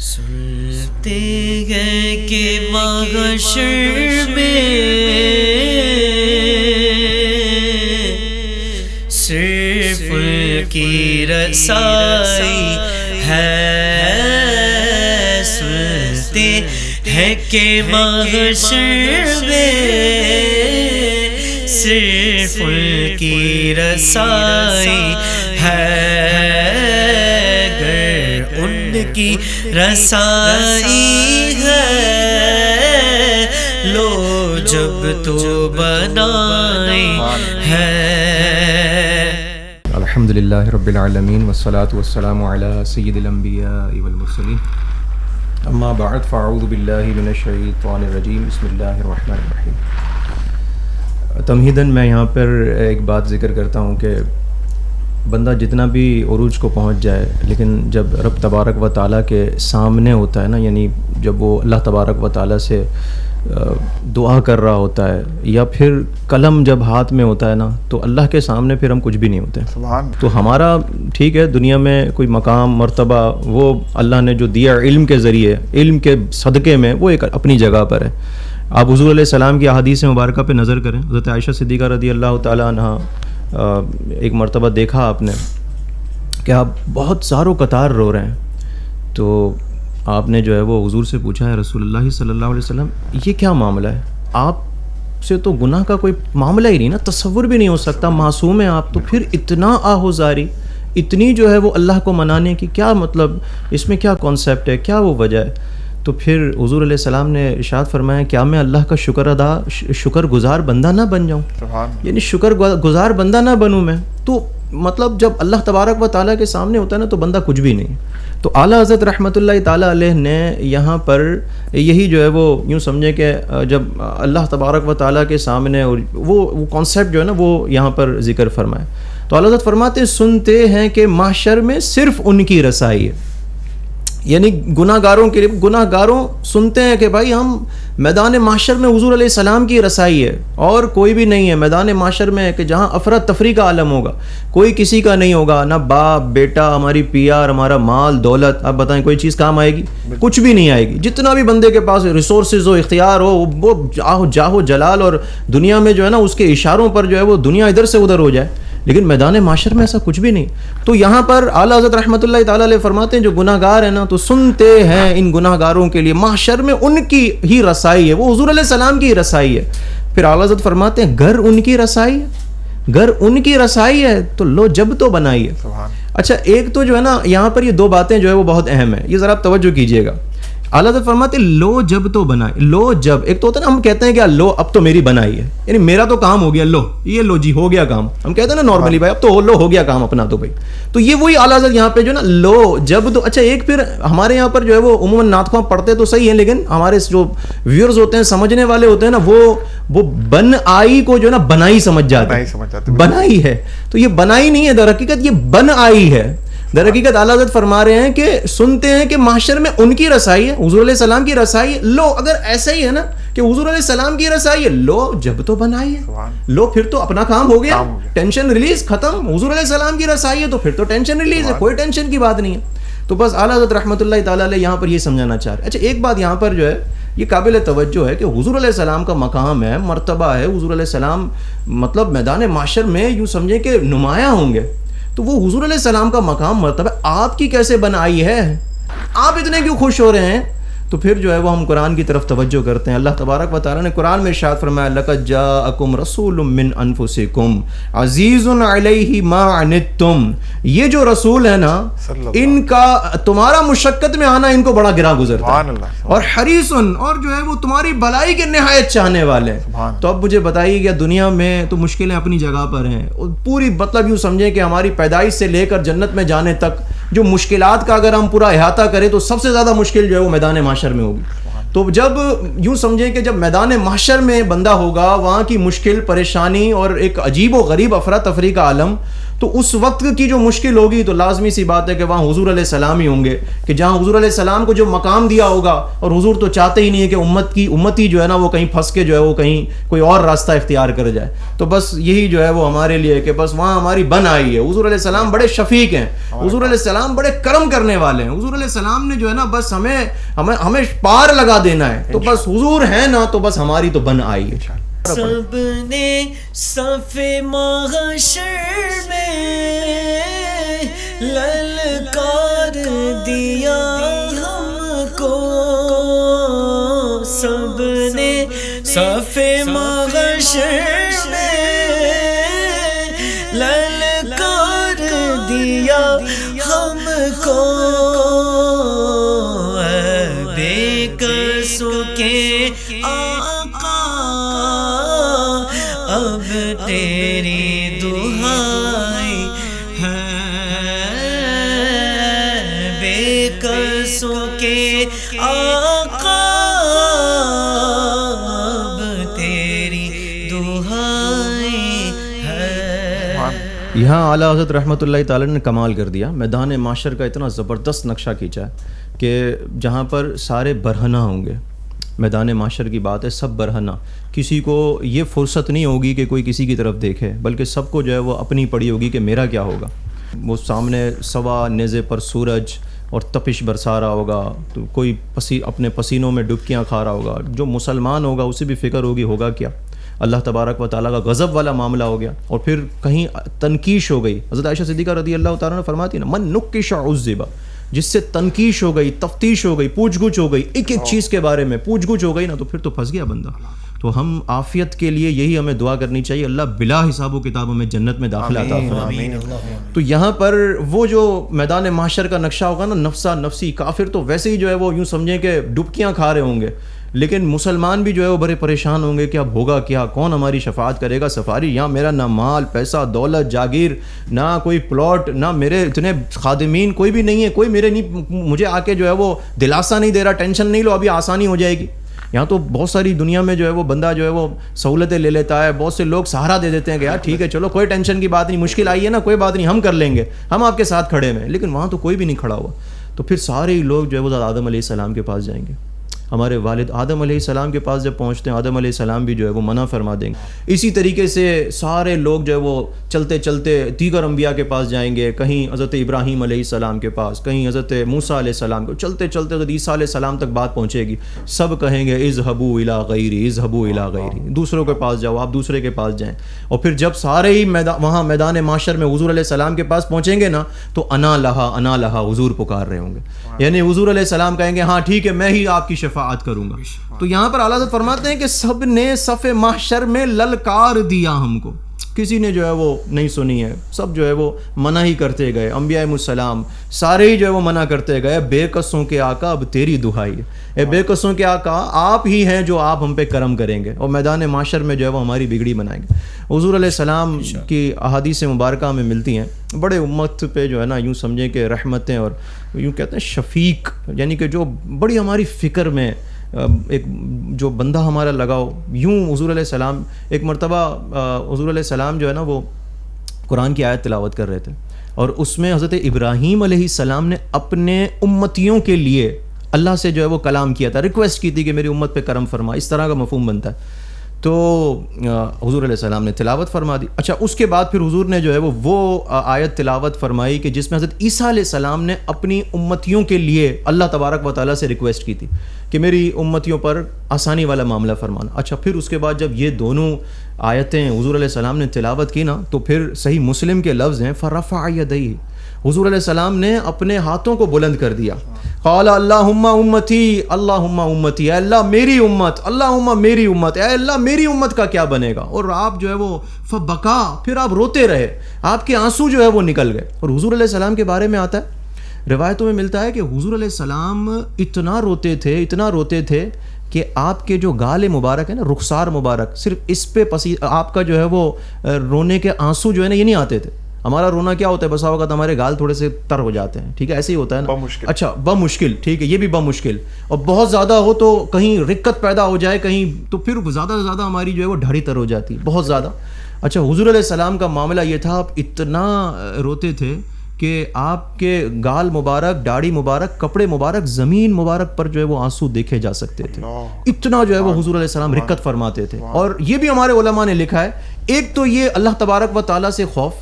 سنتے ہیں کہ محشر میں صرف ان کی رسائی ہے، سنتے ہیں کہ محشر میں صرف ان کی رسائی ہے، گر ان کی رسائی ہے لو جب تو بنائی ہے۔ الحمدللہ رب العالمین والصلاة والسلام علی سید الانبیاء والمرسلین، اما بعد فاعوذ باللہ من الشیطان الرجیم، بسم اللہ الرحمن الرحیم۔ تمہیداً میں یہاں پر ایک بات ذکر کرتا ہوں کہ بندہ جتنا بھی عروج کو پہنچ جائے، لیکن جب رب تبارک و تعالیٰ کے سامنے ہوتا ہے نا، یعنی جب وہ اللہ تبارک و تعالیٰ سے دعا کر رہا ہوتا ہے، یا پھر قلم جب ہاتھ میں ہوتا ہے نا، تو اللہ کے سامنے پھر ہم کچھ بھی نہیں ہوتے۔ تو ہمارا ٹھیک ہے دنیا میں کوئی مقام مرتبہ وہ اللہ نے جو دیا علم کے ذریعے، علم کے صدقے میں، وہ ایک اپنی جگہ پر ہے۔ آپ حضور علیہ السلام کی احادیث مبارکہ پہ نظر کریں۔ حضرت عائشہ صدیقہ رضی اللہ تعالیٰ عنہ ایک مرتبہ دیکھا آپ نے کہ آپ بہت زاروں قطار رو رہے ہیں، تو آپ نے جو ہے وہ حضور سے پوچھا ہے رسول اللہ صلی اللہ علیہ وسلم یہ کیا معاملہ ہے؟ آپ سے تو گناہ کا کوئی معاملہ ہی نہیں نا، تصور بھی نہیں ہو سکتا، معصوم ہیں آپ، تو پھر اتنا آہوزاری، اتنی جو ہے وہ اللہ کو منانے کی کیا مطلب، اس میں کیا کانسیپٹ ہے، کیا وہ وجہ ہے؟ تو پھر حضور علیہ السلام نے ارشاد فرمایا کیا میں اللہ کا شکر گزار بندہ نہ بن جاؤں؟ یعنی شکر گزار بندہ نہ بنوں میں؟ تو مطلب جب اللہ تبارک و تعالیٰ کے سامنے ہوتا ہے نا تو بندہ کچھ بھی نہیں۔ تو اعلیٰ حضرت رحمۃ اللہ تعالیٰ علیہ نے یہاں پر یہی جو ہے وہ یوں سمجھے کہ جب اللہ تبارک و تعالیٰ کے سامنے وہ کانسیپٹ جو ہے نا وہ یہاں پر ذکر فرمائے، تو اعلیٰ حضرت فرماتے ہیں سنتے ہیں کہ محشر میں صرف ان کی رسائی ہے، یعنی گناہ گاروں کے لیے، گناہ گاروں سنتے ہیں کہ بھائی ہم میدان محشر میں حضور علیہ السلام کی رسائی ہے، اور کوئی بھی نہیں ہے میدان محشر میں کہ جہاں افراتفری کا عالم ہوگا، کوئی کسی کا نہیں ہوگا، نہ باپ بیٹا، ہماری پیار، ہمارا مال دولت، آپ بتائیں کوئی چیز کام آئے گی؟ کچھ بھی نہیں آئے گی۔ جتنا بھی بندے کے پاس ریسورسز ہو، اختیار ہو، وہ جاہو جلال اور دنیا میں جو ہے نا اس کے اشاروں پر جو ہے وہ دنیا ادھر سے ادھر ہو جائے، لیکن میدان محشر میں ایسا کچھ بھی نہیں۔ تو یہاں پر اعلیٰ حضرت رحمۃ اللہ تعالیٰ علیہ فرماتے ہیں جو گناہ گار ہیں نا، تو سنتے ہیں ان گناہ گاروں کے لیے محشر میں ان کی ہی رسائی ہے، وہ حضور علیہ السلام کی رسائی ہے۔ پھر اعلیٰ حضرت فرماتے ہیں گر ان کی رسائی ہے، گر ان کی رسائی ہے تو لو جب تو بنائی ہے۔ اچھا ایک تو جو ہے نا یہاں پر یہ دو باتیں جو ہے وہ بہت اہم ہیں، یہ ذرا آپ توجہ کیجئے گا۔ اعلیٰ حضرت فرماتے ہیں لو جب تو بنائی، لو جب، ایک تو ہوتا ہے نا ہم کہتے ہیں کہ لو اب تو میری بنائی ہے، یعنی میرا تو کام ہو گیا، لو یہ لو جی ہو گیا کام، ہم کہتے ہیں نا نارملی بھائی اب تو لو ہو گیا کام اپنا، تو بھائی تو یہ وہی اعلیٰ حضرت یہاں پہ جو ہے نا لو جب تو۔ اچھا ایک پھر ہمارے یہاں پر جو ہے وہ عموماً نعت خواں پڑھتے تو صحیح ہیں، لیکن ہمارے جو ویورز ہوتے ہیں، سمجھنے والے ہوتے ہیں نا، وہ بن آئی کو جو ہے نا بنائی سمجھ جاتے ہیں، بنائی ہے، تو یہ بنائی نہیں ہے، در حقیقت یہ بن آئی ہے۔ در حقیقت اعلیٰ حضرت فرما رہے ہیں کہ سنتے ہیں کہ محشر میں ان کی رسائی ہے، حضور علیہ السلام کی رسائی ہے، لو اگر ایسا ہی ہے نا کہ حضور علیہ السلام کی رسائی ہے، لو جب تو بنائی ہے، لو پھر تو اپنا کام ہو گیا، ٹینشن ریلیز ختم، حضور علیہ السلام کی رسائی ہے تو پھر تو ٹینشن ریلیز ہے، کوئی ٹینشن کی بات نہیں ہے۔ تو بس اعلیٰ حضرت رحمۃ اللہ تعالیٰ علیہ یہاں پر یہ سمجھانا چاہ رہے ہیں۔ اچھا ایک بات یہاں پر جو ہے یہ قابل توجہ ہے کہ حضور علیہ السلام کا مقام ہے، مرتبہ ہے، حضور علیہ السلام مطلب میدان محشر میں یوں سمجھیں کہ نمایاں ہوں گے، تو وہ حضور علیہ السلام کا مقام مرتبہ آپ کی کیسے بنائی ہے؟ آپ اتنے کیوں خوش ہو رہے ہیں؟ تو پھر جو ہے وہ ہم قرآن کی طرف توجہ کرتے ہیں۔ اللہ تبارک و تعالیٰ نے قرآن میں ارشاد فرمایا لَقَدْ جَاءَكُمْ رَسُولٌ مِّنْ أَنفُسِكُمْ عَزِيزٌ عَلَيْهِ مَا عَنِتُّمْ، یہ جو رسول ہے نا ان کا تمہارا مشقت میں آنا ان کو بڑا گراں گزرتا ہے، اور حریصٌ، اور جو ہے وہ تمہاری بھلائی کے نہایت چاہنے والے ہیں۔ تو اب مجھے بتائیے کہ دنیا میں تو مشکلیں اپنی جگہ پر ہیں، پوری مطلب یوں سمجھیں کہ ہماری پیدائش سے لے کر جنت میں جانے تک جو مشکلات کا اگر ہم پورا احاطہ کریں تو سب سے زیادہ مشکل جو ہے وہ میدان محشر میں ہوگی۔ تو جب یوں سمجھیں کہ جب میدان محشر میں بندہ ہوگا، وہاں کی مشکل پریشانی اور ایک عجیب و غریب افراتفری کا عالم، تو اس وقت کی جو مشکل ہوگی تو لازمی سی بات ہے کہ وہاں حضور علیہ السلام ہی ہوں گے, کہ جہاں حضور علیہ السلام کو جو مقام دیا ہوگا, اور حضور تو چاہتے ہی نہیں ہے کہ امتی جو ہے نا وہ کہیں پھنس کے جو ہے وہ کہیں کوئی اور راستہ اختیار کر جائے. تو بس یہی جو ہے وہ ہمارے لیے کہ بس وہاں ہماری بن آئی ہے. حضور علیہ السلام بڑے شفیق ہیں, حضور علیہ السلام بڑے کرم کرنے والے ہیں. حضور علیہ السلام نے جو ہے نا بس ہمیں پار لگا دینا ہے. تو بس حضور ہے نا تو بس ہماری تو بن آئی ہے. سب نے صف محشر میں للکار دیا ہم کو, سب نے صف محشر میں للکار دیا ہم کو, بے کسوں کے اب تیری دہائی ہے, بے کسوں کے آقا اب تیری دہائی ہے. یہاں اعلیٰ حضرت رحمۃ اللہ تعالی نے کمال کر دیا. میدان معاشر کا اتنا زبردست نقشہ کھینچا ہے کہ جہاں پر سارے برہنہ ہوں گے. میدان معاشر کی بات ہے, سب برہنہ, کسی کو یہ فرصت نہیں ہوگی کہ کوئی کسی کی طرف دیکھے, بلکہ سب کو جو ہے وہ اپنی پڑی ہوگی کہ میرا کیا ہوگا. وہ سامنے سوا نیزے پر سورج اور تپش برسا رہا ہوگا, تو کوئی اپنے پسینوں میں ڈبکیاں کھا رہا ہوگا. جو مسلمان ہوگا اسے بھی فکر ہوگی ہوگا کیا. اللہ تبارک و تعالیٰ کا غضب والا معاملہ ہو گیا. اور پھر کہیں تنقیش ہو گئی. حضرت عائشہ صدیقہ رضی اللہ تعالیٰ نے فرماتی ہے نا, من نکش عذب, جس سے تنقیش ہو گئی, تفتیش ہو گئی, پوچھ گچھ ہو گئی, ایک چیز کے بارے میں پوچھ گچھ ہو گئی نا, تو پھر تو پھنس گیا بندہ. تو ہم عافیت کے لیے یہی ہمیں دعا کرنی چاہیے, اللہ بلا حساب و کتاب ہمیں جنت میں داخلہ عطا فرمائے. تو یہاں پر وہ جو میدان محشر کا نقشہ ہوگا نا, نفسا نفسی, کافر تو ویسے ہی جو ہے وہ یوں سمجھیں کہ ڈبکیاں کھا رہے ہوں گے, لیکن مسلمان بھی جو ہے وہ بڑے پریشان ہوں گے کہ اب ہوگا کیا, کون ہماری شفاعت کرے گا. سفاری یہاں میرا نہ مال پیسہ دولت جاگیر, نہ کوئی پلاٹ, نہ میرے اتنے خادمین, کوئی بھی نہیں ہے, کوئی مجھے آ کے جو ہے وہ دلاسا نہیں دے رہا, ٹینشن نہیں لو ابھی آسانی ہو جائے گی. یہاں تو بہت ساری دنیا میں جو ہے وہ بندہ جو ہے وہ سہولتیں لے لیتا ہے. بہت سے لوگ سہارا دے دیتے ہیں کہ یار ٹھیک ہے چلو کوئی ٹینشن کی بات نہیں, مشکل آئی ہے نا کوئی بات نہیں, ہم کر لیں گے, ہم آپ کے ساتھ کھڑے ہیں. لیکن وہاں تو کوئی بھی نہیں کھڑا ہوا. تو پھر سارے ہی لوگ جو ہے وہ آدم علیہ السلام کے پاس جائیں گے. ہمارے والد آدم علیہ السلام کے پاس جب پہنچتے ہیں, آدم علیہ السلام بھی جو ہے وہ منع فرما دیں گے. اسی طریقے سے سارے لوگ جو ہے وہ چلتے چلتے دیگر انبیاء کے پاس جائیں گے, کہیں حضرت ابراہیم علیہ السلام کے پاس, کہیں حضرت موسیٰ علیہ السلام کو, چلتے چلتے حضرت عیسیٰ علیہ السلام تک بات پہنچے گی. سب کہیں گے اذهبوا الی غیری, اذهبوا الی غیری, دوسروں کے پاس جاؤ, آپ دوسرے کے پاس جائیں. اور پھر جب سارے ہی وہاں میدان معاشر میں حضور علیہ السلام کے پاس پہنچیں گے نا, تو انا لہا حضور پکار رہے ہوں گے. یعنی حضور علیہ السلام کہیں گے ہاں ٹھیک ہے میں ہی آپ کی شفاعت کروں گا. تو یہاں پر اعلیٰ حضرت فرماتے ہیں کہ سب نے صف محشر میں للکار دیا ہم کو, کسی نے جو ہے وہ نہیں سنی ہے, سب جو ہے وہ منع ہی کرتے گئے. انبیاء السلام سارے ہی جو ہے وہ منع کرتے گئے. بے کسوں کے آقا اب تیری دہائی ہے, اے بے کسوں کے آقا آپ ہی ہیں جو آپ ہم پہ کرم کریں گے, اور میدان معاشر میں جو ہے وہ ہماری بگڑی بنائیں گے. حضور علیہ السلام کی احادیث مبارکہ میں ملتی ہیں, بڑے امت پہ جو ہے نا یوں سمجھیں کہ رحمتیں, اور یوں کہتے ہیں شفیق, یعنی کہ جو بڑی ہماری فکر میں ایک جو بندہ ہمارا لگاؤ. یوں حضور علیہ السلام ایک مرتبہ حضور علیہ السلام جو ہے نا وہ قرآن کی آیت تلاوت کر رہے تھے, اور اس میں حضرت ابراہیم علیہ السلام نے اپنے امتیوں کے لیے اللہ سے جو ہے وہ کلام کیا تھا, ریکویسٹ کی تھی کہ میری امت پہ کرم فرما, اس طرح کا مفہوم بنتا ہے. تو حضور علیہ السلام نے تلاوت فرما دی. اچھا اس کے بعد پھر حضور نے جو ہے وہ آیت تلاوت فرمائی کہ جس میں حضرت عیسیٰ علیہ السلام نے اپنی امتیوں کے لیے اللہ تبارک و تعالیٰ سے ریکویسٹ کی تھی کہ میری امتیوں پر آسانی والا معاملہ فرمانا. اچھا پھر اس کے بعد جب یہ دونوں آیتیں حضور علیہ السلام نے تلاوت کی نا, تو پھر صحیح مسلم کے لفظ ہیں فرفع یدیہ, حضور علیہ السلام نے اپنے ہاتھوں کو بلند کر دیا. قال اللہم امتی, اللہم امتی, اے اللہ میری امت, اللہم میری امت, اے اللہ میری امت کا کیا بنے گا. اور آپ جو ہے وہ فبکا, پھر آپ روتے رہے, آپ کے آنسو جو ہے وہ نکل گئے. اور حضور علیہ السلام کے بارے میں آتا ہے, روایتوں میں ملتا ہے کہ حضور علیہ السلام اتنا روتے تھے کہ آپ کے جو گال مبارک ہے نا, رخسار مبارک, صرف اس پہ آپ کا جو ہے وہ رونے کے آنسو جو ہے نا یہ نہیں آتے تھے. ہمارا رونا کیا ہوتا ہے, بسا اوقات ہمارے گال تھوڑے سے تر ہو جاتے ہیں, ٹھیک ہے, ایسے ہی ہوتا ہے نا. اچھا بمشکل, ٹھیک ہے, یہ بھی بمشکل, اور بہت زیادہ ہو تو کہیں رکت پیدا ہو جائے کہیں, تو پھر زیادہ سے زیادہ ہماری جو ہے وہ ڈھاڑی تر ہو جاتی ہے, بہت زیادہ. اچھا حضور علیہ السلام کا معاملہ یہ تھا، آپ اتنا روتے تھے کہ آپ کے گال مبارک، داڑھی مبارک، کپڑے مبارک، زمین مبارک پر جو ہے وہ آنسو دیکھے جا سکتے تھے، اتنا جو ہے وہ حضور علیہ السلام رقت فرماتے تھے. اور یہ بھی ہمارے علماء نے لکھا ہے، ایک تو یہ اللہ تبارک و تعالیٰ سے خوف،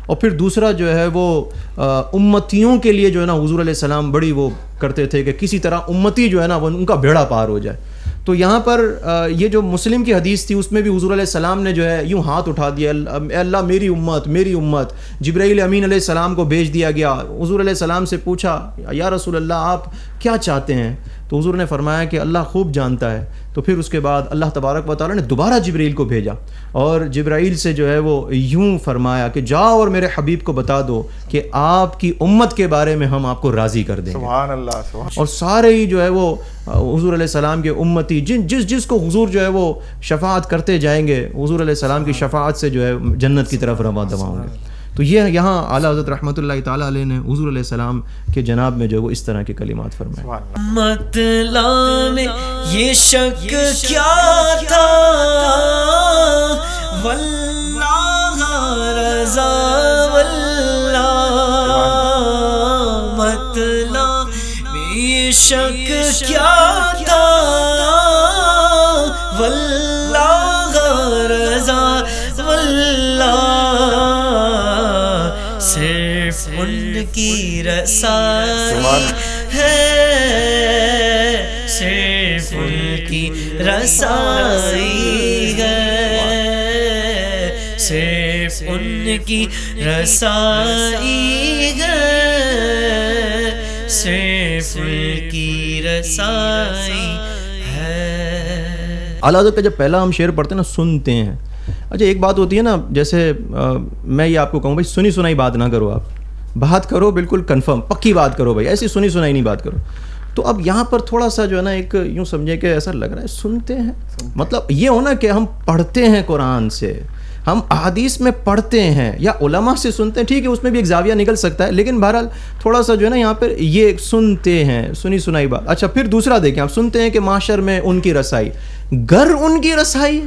اور پھر دوسرا جو ہے وہ امتیوں کے لیے جو ہے نا حضور علیہ السلام بڑی وہ کرتے تھے کہ کسی طرح امتی جو ہے نا وہ ان کا بیڑا پار ہو جائے. تو یہاں پر یہ جو مسلم کی حدیث تھی اس میں بھی حضور علیہ السلام نے جو ہے یوں ہاتھ اٹھا دیا، اے اللہ میری امت میری امت. جبرائیل امین علیہ السلام کو بھیج دیا گیا، حضور علیہ السلام سے پوچھا یا رسول اللہ آپ کیا چاہتے ہیں؟ تو حضور نے فرمایا کہ اللہ خوب جانتا ہے. تو پھر اس کے بعد اللہ تبارک و تعالیٰ نے دوبارہ جبرائیل کو بھیجا اور جبرائیل سے جو ہے وہ یوں فرمایا کہ جاؤ اور میرے حبیب کو بتا دو کہ آپ کی امت کے بارے میں ہم آپ کو راضی کر دیں گے. سبحان اللہ. اور سارے ہی جو ہے وہ حضور علیہ السلام کے امتی جس کو حضور جو ہے وہ شفاعت کرتے جائیں گے، حضور علیہ السلام کی شفاعت سے جو ہے جنت کی طرف رواں دواں ہوں گے. تو یہ یہاں اعلیٰ حضرت رحمۃ اللہ تعالیٰ علیہ نے حضور علیہ السلام کے جناب میں جو ہے وہ اس طرح کے کلمات فرمائے. مطلع میں یہ شک کیا تھا، واللہ رضا واللہ. مطلع میں یہ شک کیا تھا، واللہ رضا واللہ. صرف ان کی رسائی ہے، صرف ان کی رسائی ہے، صرف ان کی رسائی ہے، صرف ان کی رسائی ہے. اعلیٰ حضرت کا جب پہلا ہم شعر پڑھتے ہیں نا سنتے ہیں. اچھا ایک بات ہوتی ہے نا، جیسے میں یہ آپ کو کہوں بھائی سنی سنائی بات نہ کرو، آپ بات کرو بالکل کنفرم پکی بات کرو بھائی، ایسی سنی سنائی نہیں بات کرو. تو اب یہاں پر تھوڑا سا جو ہے نا ایک یوں سمجھے کہ ایسا لگ رہا ہے سنتے ہیں، مطلب یہ ہونا کہ ہم پڑھتے ہیں قرآن سے، ہم احادیث میں پڑھتے ہیں یا علماء سے سنتے ہیں، ٹھیک ہے اس میں بھی ایک زاویہ نکل سکتا ہے، لیکن بہرحال تھوڑا سا جو ہے نا یہاں پر یہ سنتے ہیں سنی سنائی بات. اچھا پھر دوسرا دیکھیں، آپ سنتے ہیں کہ محشر میں ان کی رسائی، گر ان کی رسائی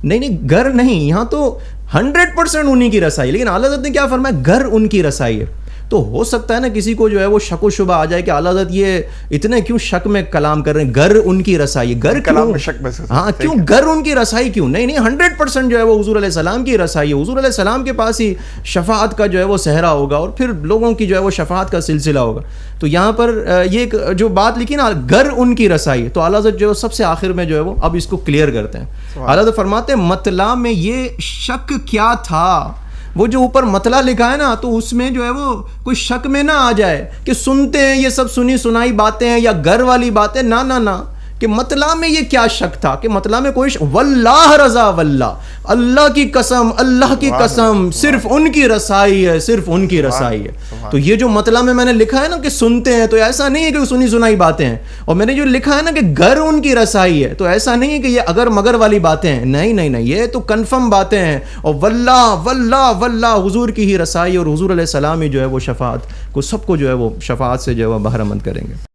نہیں گر نہیں، یہاں تو 100% انہی کی رسائی، لیکن اعلیٰ حضرت نے کیا فرمایا گر ان کی رسائی ہے. تو ہو سکتا ہے نا کسی کو جو ہے وہ شک و شبہ آ جائے کہ اعلیٰ حضرت یہ اتنے کیوں شک میں کلام کر رہے ہیں، گر ان کی رسائی، گر کلام میں شک محسوس، ہاں کیوں گر ان کی رسائی کیوں؟ نہیں 100% جو ہے وہ حضور علیہ السلام کی رسائی ہے، حضور علیہ السلام کے پاس ہی شفاعت کا جو ہے وہ صحرا ہوگا اور پھر لوگوں کی جو ہے وہ شفاعت کا سلسلہ ہوگا. تو یہاں پر یہ جو بات لکھی نا گر ان کی رسائی، تو اعلیٰ حضرت جو ہے سب سے آخر میں جو ہے وہ اب اس کو کلیئر کرتے ہیں. اعلیٰ حضرت فرماتے ہیں مطلع میں یہ شک کیا تھا، وہ جو اوپر مطلع لکھا ہے نا تو اس میں جو ہے وہ کوئی شک میں نہ آ جائے کہ سنتے ہیں یہ سب سنی سنائی باتیں ہیں یا گر والی باتیں، نہ کہ مطلع میں یہ کیا شک تھا، کہ مطلع میں کوئی واللہ رضا واللہ، اللہ کی قسم اللہ کی قسم صرف ان کی رسائی ہے، صرف ان کی رسائی ہے. تو یہ جو مطلع میں نے لکھا ہے نا کہ سنتے ہیں، تو ایسا نہیں ہے کہ سنی سنائی باتیں ہیں، اور میں نے جو لکھا ہے نا کہ گر ان کی رسائی ہے، تو ایسا نہیں ہے کہ یہ اگر مگر والی باتیں ہیں، نہیں یہ تو کنفرم باتیں ہیں. اور واللہ واللہ واللہ حضور کی ہی رسائی، اور حضور علیہ السلام ہی جو ہے وہ شفاعت کو سب کو جو ہے وہ شفاعت سے جو ہے وہ بہرہ مند کریں گے.